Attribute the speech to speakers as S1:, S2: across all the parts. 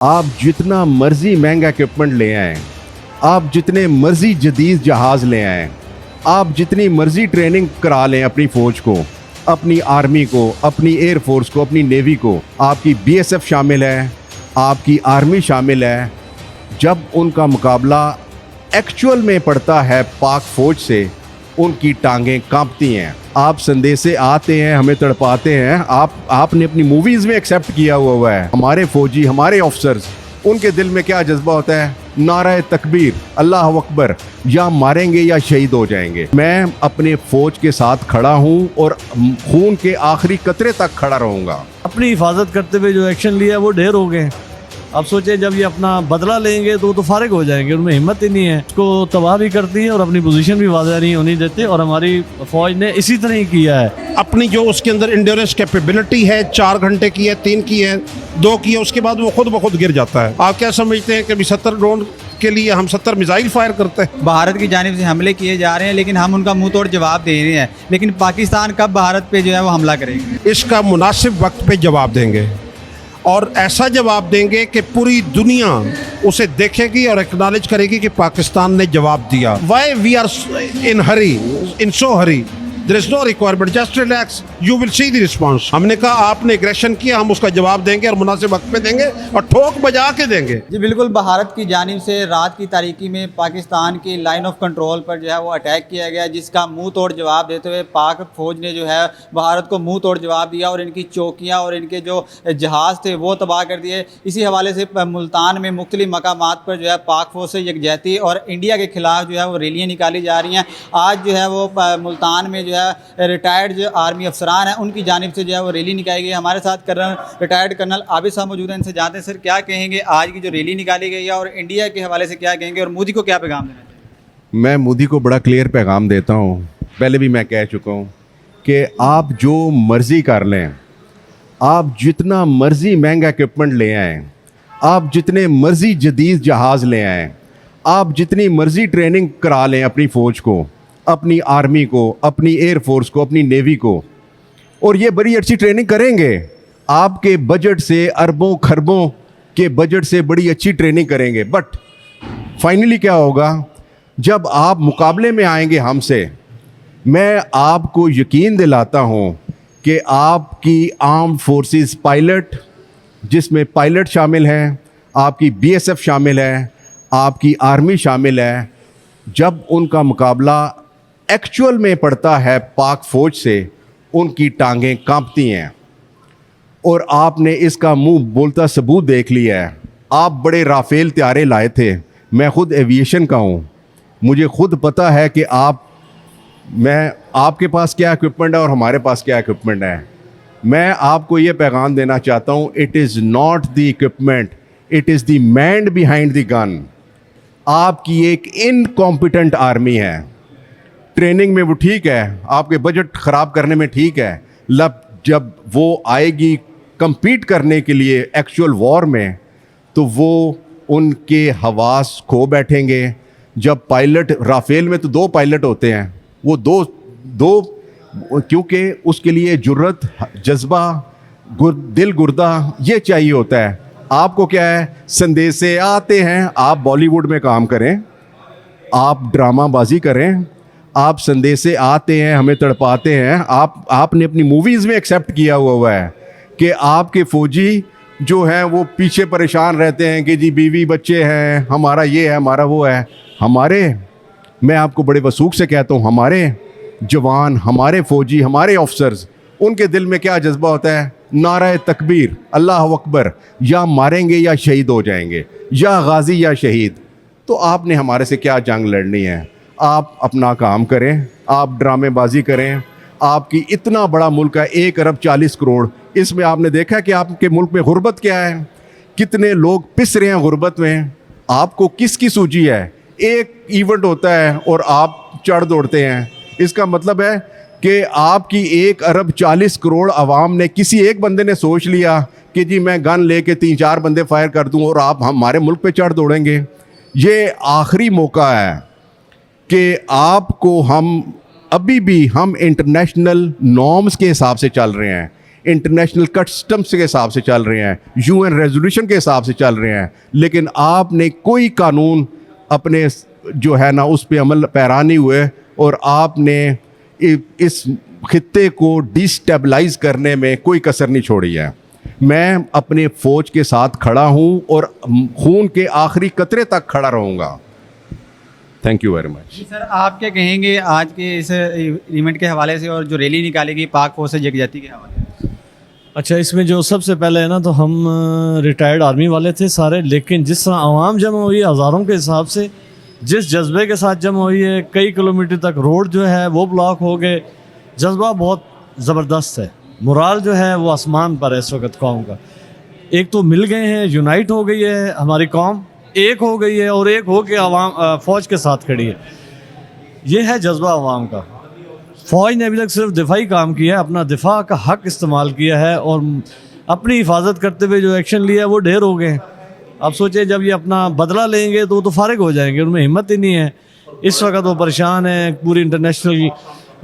S1: आप जितना मर्जी महंगा इक्विपमेंट ले आएं, आप जितने मर्जी जदीद जहाज़ ले आएं, आप जितनी मर्जी ट्रेनिंग करा लें अपनी फ़ौज को, अपनी आर्मी को, अपनी एयर फोर्स को, अपनी नेवी को, आपकी बीएसएफ शामिल है, आपकी आर्मी शामिल है, जब उनका मुकाबला एक्चुअल में पड़ता है पाक फ़ौज से, उनकी टांगें कांपती हैं। आप संदेशे आते हैं, हमें तड़पाते हैं, आपने अपनी मूवीज़ में एक्सेप्ट किया हुआ है। हमारे फौजी, हमारे ऑफिसर्स, उनके दिल में क्या जज्बा होता है? नारा तकबीर, अल्लाह अकबर, या मारेंगे या शहीद हो जाएंगे। मैं अपने फौज के साथ खड़ा हूँ और खून के आखिरी कतरे तक खड़ा रहूँगा।
S2: अपनी हिफाजत करते हुए जो एक्शन लिया वो ढेर हो गए। अब सोचे जब ये अपना बदला लेंगे तो फारिग हो जाएंगे, उनमें हिम्मत ही नहीं है। इसको तबाह भी करती है और अपनी पोजीशन भी वाज़ेह नहीं होनी देते, और हमारी फौज ने इसी तरह ही किया है।
S3: अपनी जो उसके अंदर इंड्योरेंस कैपेबिलिटी है, 4 घंटे की है, 3 की है, 2 की है, उसके बाद वो खुद ब खुद गिर जाता है। आप क्या समझते हैं कि अभी 70 ड्रोन के लिए हम 70 मिसाइल फायर करते हैं?
S4: भारत की जानिब से हमले किए जा रहे हैं, लेकिन हम उनका मुंह तोड़ जवाब दे रहे हैं। लेकिन पाकिस्तान कब भारत पे जो है वो हमला करेंगे?
S3: इसका मुनासिब वक्त पे जवाब देंगे, और ऐसा जवाब देंगे कि पूरी दुनिया उसे देखेगी और एक्नॉलेज करेगी कि पाकिस्तान ने जवाब दिया। Why we are in hurry, in so hurry? There is no requirement, just relax, you will see the response. हमने कहा आपने एग्रेशन किया, हम उसका जवाब देंगे और मुनासिब वक्त पे देंगे और ठोक बजा के देंगे।
S4: जी बिल्कुल, भारत की जानिब से रात की तारीकी में पाकिस्तान की लाइन ऑफ कंट्रोल पर जो है वो अटैक किया गया, जिसका मुंह तोड़ जवाब देते हुए पाक फौज ने जो है भारत को मुंह तोड़ जवाब दिया और इनकी चौकियाँ और इनके जो जहाज़ थे वो तबाह कर दिए। इसी हवाले से मुल्तान में मुख्तलिफ मकामात पर जो है पाक फौज से यकजहती और इंडिया के खिलाफ जो है वो रैलियाँ निकाली जा रही हैं। आज जो है वो मुल्तान में जो है रिटायर्ड जो आर्मी अफसरान हैं उनकी जानिब से जो है वो रैली निकाली गई। हमारे साथ रिटायर्ड कर्नल आबिद साहब मौजूद हैं, इनसे जानते हैं सर क्या कहेंगे आज की जो रैली निकाली गई है, और इंडिया के हवाले से क्या कहेंगे, और मोदी को क्या पैगाम देना चाहिए?
S1: मैं मोदी को बड़ा क्लियर पैगाम देता हूँ, पहले भी मैं कह चुका हूँ कि आप जो मर्ज़ी कर लें, आप जितना मर्ज़ी महंगा इक्विपमेंट ले आएं, आप जितने मर्ज़ी जदीद जहाज़ ले आएं, आप जितनी मर्ज़ी ट्रेनिंग करा लें अपनी फ़ौज को, अपनी आर्मी को, अपनी एयर फोर्स को, अपनी नेवी को, और ये बड़ी अच्छी ट्रेनिंग करेंगे। आपके बजट से, अरबों खरबों के बजट से बड़ी अच्छी ट्रेनिंग करेंगे, बट फाइनली क्या होगा? जब आप मुकाबले में आएंगे हमसे, मैं आपको यकीन दिलाता हूँ कि आपकी आर्म्ड फोर्सेस पायलट, जिसमें पायलट शामिल हैं, आपकी बीएसएफ शामिल है, आपकी आर्मी शामिल है, जब उनका मुकाबला एक्चुअल में पड़ता है पाक फ़ौज से, उनकी टांगें कांपती हैं। और आपने इसका मुंह बोलता सबूत देख लिया है। आप बड़े राफेल त्यारे लाए थे, मैं ख़ुद एविएशन का हूँ, मुझे खुद पता है कि आपके पास क्या इक्विपमेंट है और हमारे पास क्या इक्विपमेंट है। मैं आपको ये पैगाम देना चाहता हूँ, it is not the equipment, it is the man behind the gun. आपकी एक इनकॉम्पिटेंट आर्मी है। ट्रेनिंग में वो ठीक है, आपके बजट ख़राब करने में ठीक है, जब वो आएगी compete करने के लिए एक्चुअल वॉर में, तो वो उनके हवास खो बैठेंगे। जब पायलट, राफेल में तो 2 पायलट होते हैं, वो दो क्योंकि उसके लिए जुर्रत, जज्बा, दिल गुर्दा ये चाहिए होता है। आपको क्या है? संदेशे आते हैं, आप बॉलीवुड में काम करें, आप ड्रामाबाजी करें, आप संदेशे आते हैं, हमें तड़पाते हैं, आपने अपनी मूवीज़ में एक्सेप्ट किया हुआ है कि आपके फ़ौजी जो हैं वो पीछे परेशान रहते हैं कि जी बीवी बच्चे हैं, हमारा ये है, हमारा वो है। मैं आपको बड़े वसूख से कहता हूँ, हमारे जवान, हमारे फ़ौजी, हमारे ऑफिसर्स, उनके दिल में क्या जज्बा होता है? नारा तकबीर, अल्लाह अकबर, या मारेंगे या शहीद हो जाएंगे, या गाजी या शहीद। तो आपने हमारे से क्या जंग लड़नी है? आप अपना काम करें, आप ड्रामेबाजी करें। आपकी इतना बड़ा मुल्क है, 1 अरब 40 करोड़, इसमें आपने देखा कि आपके मुल्क में गुर्बत क्या है? कितने लोग पिस रहे हैं गुर्बत में। आपको किसकी सूझी है? एक इवेंट होता है और आप चढ़ दौड़ते हैं। इसका मतलब है कि आपकी 1 अरब 40 करोड़ आवाम ने, किसी एक बंदे ने सोच लिया कि जी मैं गन लेके 3-4 बंदे फायर कर दूं और आप हमारे मुल्क पे चढ़ दौड़ेंगे। ये आखिरी मौका है कि आपको, हम अभी भी हम इंटरनेशनल नॉर्म्स के हिसाब से चल रहे हैं, इंटरनेशनल कस्टम्स के हिसाब से चल रहे हैं, यूएन रेजोल्यूशन के हिसाब से चल रहे हैं, लेकिन आपने कोई कानून अपने जो है ना उस पर अमल पैरा नहीं हुए और आपने इस खित्ते को डिस्टेबलाइज करने में कोई कसर नहीं छोड़ी है। मैं अपने फ़ौज के साथ खड़ा हूं और खून के आखिरी कतरे तक खड़ा रहूंगा। Thank you very much.
S4: जी सर, आप क्या कहेंगे आज के इस इवेंट के हवाले से और जो रैली निकाली गई पाक फौज से यकजहती के हवाले से?
S2: अच्छा, इसमें जो सबसे पहले है ना, तो हम रिटायर्ड आर्मी वाले थे सारे, लेकिन जिस तरह आवाम जमा हुई है हज़ारों के हिसाब से, जिस जज्बे के साथ जमा हुई है, कई किलोमीटर तक रोड जो है वो ब्लॉक हो गए, जज्बा बहुत ज़बरदस्त है, मोराल जो है वो आसमान पर है इस वक्त कौम का। एक तो मिल गए हैं, यूनाइट हो गई है हमारी कौम, एक हो गई है और एक हो के आवाम फ़ौज के साथ खड़ी है। ये है जज्बा आवाम का। फ़ौज ने अभी तक सिर्फ दिफाई काम किया है, अपना दिफा का हक इस्तेमाल किया है और अपनी हिफाजत करते हुए जो एक्शन लिया है वो ढेर हो गए। आप सोचिए जब ये अपना बदला लेंगे तो वो तो फारिग हो जाएंगे, उनमें हिम्मत ही नहीं है। इस वक्त वो परेशान हैं, पूरी इंटरनेशनल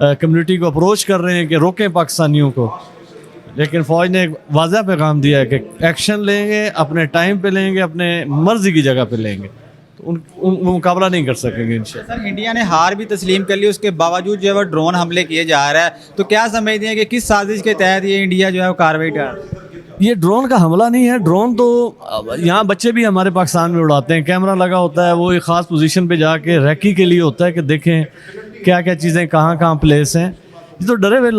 S2: कम्युनिटी को अप्रोच कर रहे हैं कि रोकें पाकिस्तानियों को, लेकिन फ़ौज ने एक वाज़ह पैगाम दिया है कि एक्शन लेंगे, अपने टाइम पे लेंगे, अपने मर्ज़ी की जगह पे लेंगे, तो उन मुकाबला नहीं कर सकेंगे इंशाल्लाह।
S4: सर, इंडिया ने हार भी तस्लीम कर ली, उसके बावजूद जो है वो ड्रोन हमले किए जा रहा है, तो क्या समझते हैं कि किस साजिश के तहत ये इंडिया जो है वो कार्रवाई कर रहा है?
S2: ये ड्रोन का हमला नहीं है। ड्रोन तो यहाँ बच्चे भी हमारे पाकिस्तान में उड़ाते हैं, कैमरा लगा होता है, वो एक ख़ास पोजीशन पे जाके रैकी के लिए होता है कि देखें क्या क्या चीज़ें कहाँ कहाँ प्लेस हैं। ये तो डरे हुए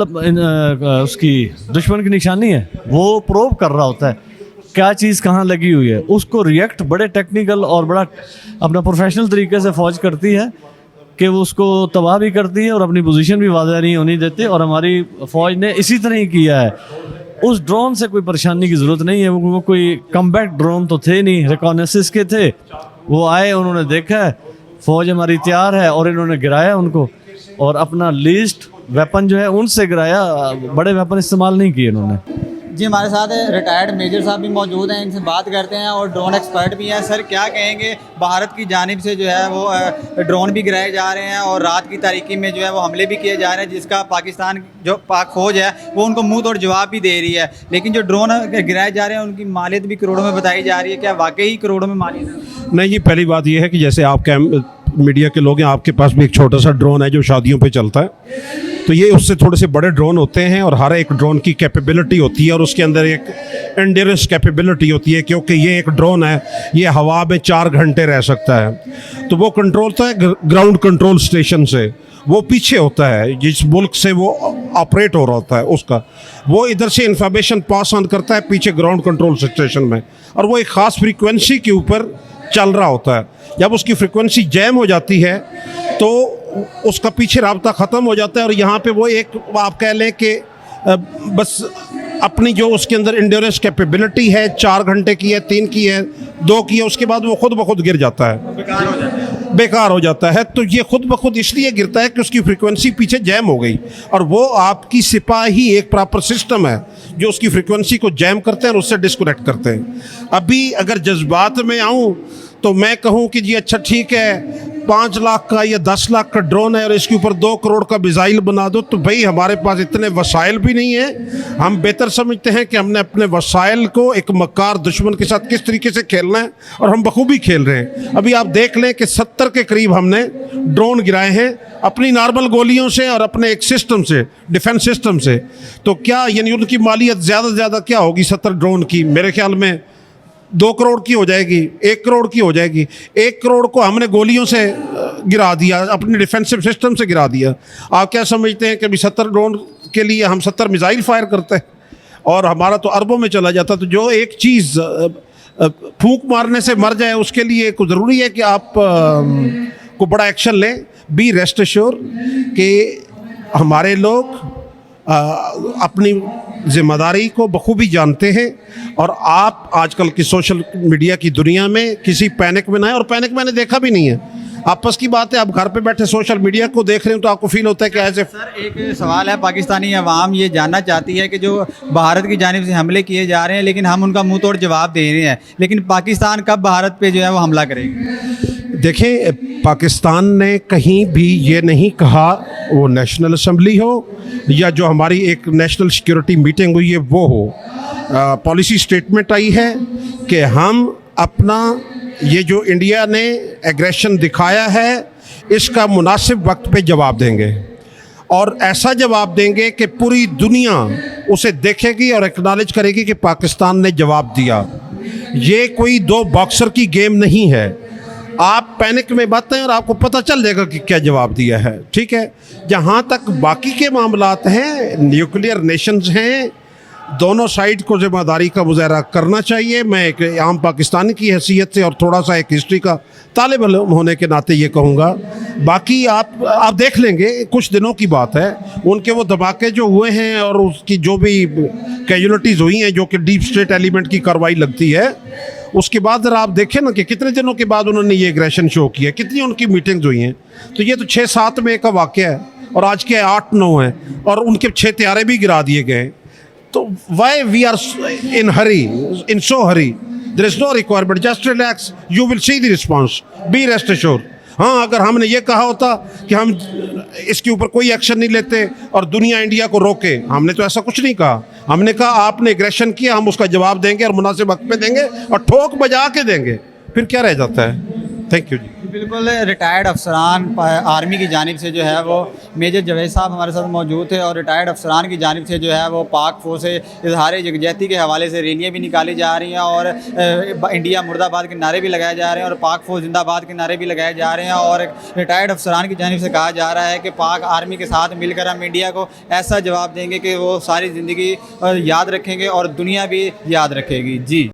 S2: उसकी दुश्मन की निशानी है, वो प्रोब कर रहा होता है क्या चीज़ कहाँ लगी हुई है, उसको रिएक्ट बड़े टेक्निकल और बड़ा अपना प्रोफेशनल तरीके से फ़ौज करती है कि वो उसको तबाह भी करती है और अपनी पोजीशन भी वाज़ह नहीं होनी देती। और हमारी फ़ौज ने इसी तरह ही किया है। उस ड्रोन से कोई परेशानी की ज़रूरत नहीं है, वो कोई कम्बैट ड्रोन तो थे नहीं, रिकॉनेसिस के थे। वो आए, उन्होंने देखा है फ़ौज हमारी तैयार है और इन्होंने गिराया उनको, और अपना लीस्ट वेपन जो है उनसे गिराया, बड़े वेपन इस्तेमाल नहीं किए इन्होंने।
S4: जी, हमारे साथ रिटायर्ड मेजर साहब भी मौजूद हैं, इनसे बात करते हैं, और ड्रोन एक्सपर्ट भी हैं। सर, क्या कहेंगे, भारत की जानिब से जो है वो ड्रोन भी गिराए जा रहे हैं और रात की तारीकी में जो है वो हमले भी किए जा रहे हैं, जिसका पाकिस्तान जो पाक फौज है वो उनको मुंह तोड़ जवाब भी दे रही है। लेकिन जो ड्रोन गिराए जा रहे हैं उनकी मालियत भी करोड़ों में बताई जा रही है, क्या वाकई करोड़ों में मालियत है?
S3: नहीं जी, पहली बात यह है कि जैसे आप मीडिया के लोग हैं, आपके पास भी एक छोटा सा ड्रोन है जो शादियों पे चलता है, तो ये उससे थोड़े से बड़े ड्रोन होते हैं और हर एक ड्रोन की कैपेबिलिटी होती है और उसके अंदर एक एंड्योरेंस कैपेबिलिटी होती है, क्योंकि ये एक ड्रोन है, ये हवा में 4 घंटे रह सकता है। तो वो कंट्रोल होता है ग्राउंड कंट्रोल स्टेशन से, वो पीछे होता है जिस मुल्क से वो ऑपरेट हो रहा होता है उसका, वो इधर से इंफॉर्मेशन पास ऑन करता है पीछे ग्राउंड कंट्रोल स्टेशन में, और वो एक ख़ास फ्रीक्वेंसी के ऊपर चल रहा होता है। जब उसकी फ्रीक्वेंसी जैम हो जाती है तो उसका पीछे राब्ता ख़त्म हो जाता है, और यहाँ पे वो एक आप कह लें कि बस अपनी जो उसके अंदर इंड्योरेंस कैपेबिलिटी है 4 घंटे की है, 3 की है, 2 की है, उसके बाद वो खुद ब खुद गिर जाता है, बेकार हो जाता है। तो ये खुद ब खुद इसलिए गिरता है कि उसकी फ्रीक्वेंसी पीछे जैम हो गई, और वो आपकी सिपाही एक प्रॉपर सिस्टम है जो उसकी फ्रीक्वेंसी को जैम करते हैं और उससे डिस्कनेक्ट करते हैं। अभी अगर जज्बात में आऊँ तो मैं कहूँ कि जी अच्छा ठीक है, 5 लाख का या 10 लाख का ड्रोन है और इसके ऊपर 2 करोड़ का मिसाइल बना दो, तो भाई हमारे पास इतने वसाइल भी नहीं है। हम बेहतर समझते हैं कि हमने अपने वसाइल को एक मक्कार दुश्मन के साथ किस तरीके से खेलना है, और हम बखूबी खेल रहे हैं। अभी आप देख लें कि 70 के करीब हमने ड्रोन गिराए हैं अपनी नॉर्मल गोलियों से और अपने एक सिस्टम से, डिफेंस सिस्टम से। तो क्या यानी उनकी मालियत ज़्यादा से ज़्यादा क्या होगी 70 ड्रोन की? मेरे ख्याल में 2 करोड़ की हो जाएगी, 1 करोड़ की हो जाएगी। 1 करोड़ को हमने गोलियों से गिरा दिया, अपने डिफेंसिव सिस्टम से गिरा दिया। आप क्या समझते हैं कि अभी 70 ड्रोन के लिए हम 70 मिसाइल फायर करते हैं और हमारा तो अरबों में चला जाता। तो जो एक चीज़ फूंक मारने से मर जाए, उसके लिए कुछ ज़रूरी है कि आप को बड़ा एक्शन लें। बी रेस्ट एश्योर कि हमारे लोग अपनी जिम्मेदारी को बखूबी जानते हैं, और आप आजकल की सोशल मीडिया की दुनिया में किसी पैनिक में ना आए। और पैनिक मैंने देखा भी नहीं है, आपस की बात है। आप घर पे बैठे सोशल मीडिया को देख रहे हो तो आपको फील होता है कि ऐसे।
S4: सर, एक सवाल है, पाकिस्तानी अवाम ये जानना चाहती है कि जो भारत की जानिब से हमले किए जा रहे हैं, लेकिन हम उनका मुंह तोड़ जवाब दे रहे हैं, लेकिन पाकिस्तान कब भारत पे जो है वो हमला करेगा?
S3: देखें, पाकिस्तान ने कहीं भी ये नहीं कहा, वो नेशनल असम्बली हो या जो हमारी एक नेशनल सिक्योरिटी मीटिंग हुई है वो हो, पॉलिसी स्टेटमेंट आई है कि हम अपना ये जो इंडिया ने एग्रेशन दिखाया है इसका मुनासिब वक्त पे जवाब देंगे, और ऐसा जवाब देंगे कि पूरी दुनिया उसे देखेगी और एक्नॉलेज करेगी कि पाकिस्तान ने जवाब दिया। ये कोई दो बॉक्सर की गेम नहीं है। आप पैनिक में मत हैं और आपको पता चल जाएगा कि क्या जवाब दिया है, ठीक है। जहाँ तक बाकी के मामलात हैं, न्यूक्लियर नेशंस हैं, दोनों साइड को जिम्मेदारी का मुजाहरा करना चाहिए। मैं एक आम पाकिस्तानी की हैसियत से और थोड़ा सा एक हिस्ट्री का तालिब इल्म होने के नाते ये कहूँगा। बाकी आप देख लेंगे, कुछ दिनों की बात है, उनके वो धमाके जो हुए हैं और उसकी जो भी कैजुअलिटीज़ हुई हैं जो कि डीप स्टेट एलिमेंट की कार्रवाई लगती है, उसके बाद जरा आप देखें ना कि कितने दिनों के बाद उन्होंने ये एग्रेशन शो किया, कितनी उनकी मीटिंग्स हुई हैं। तो ये तो 6-7 में का वाक़या है और आज के 8-9 हैं और उनके 6 त्यारे भी गिरा दिए गए। तो why we are in hurry, in so hurry? There is no requirement, just relax, you will see the response, be rest assured. हाँ, अगर हमने ये कहा होता कि हम इसके ऊपर कोई एक्शन नहीं लेते और दुनिया इंडिया को रोके, हमने तो ऐसा कुछ नहीं कहा। हमने कहा आपने एग्रेशन किया, हम उसका जवाब देंगे और मुनासिब वक्त पे देंगे और ठोक बजा के देंगे, फिर क्या रह जाता है। थैंक यू जी।
S4: बिल्कुल, रिटायर्ड अफसरान आर्मी की जानिब से जो है वो मेजर जावेद साहब हमारे साथ मौजूद थे, और रिटायर्ड अफसरान की जानिब से जो है वो पाक फ़ौज से इजहार यकजहती के हवाले से रैलियाँ भी निकाली जा रही हैं और इंडिया मुर्दाबाद के नारे भी लगाए जा रहे हैं और पाक फ़ौज जिंदाबाद के नारे भी लगाए जा रहे हैं। और रिटायर्ड अफसरान की जानिब से कहा जा रहा है कि पाक आर्मी के साथ मिलकर हम इंडिया को ऐसा जवाब देंगे कि वो सारी ज़िंदगी याद रखेंगे और दुनिया भी याद रखेगी। जी।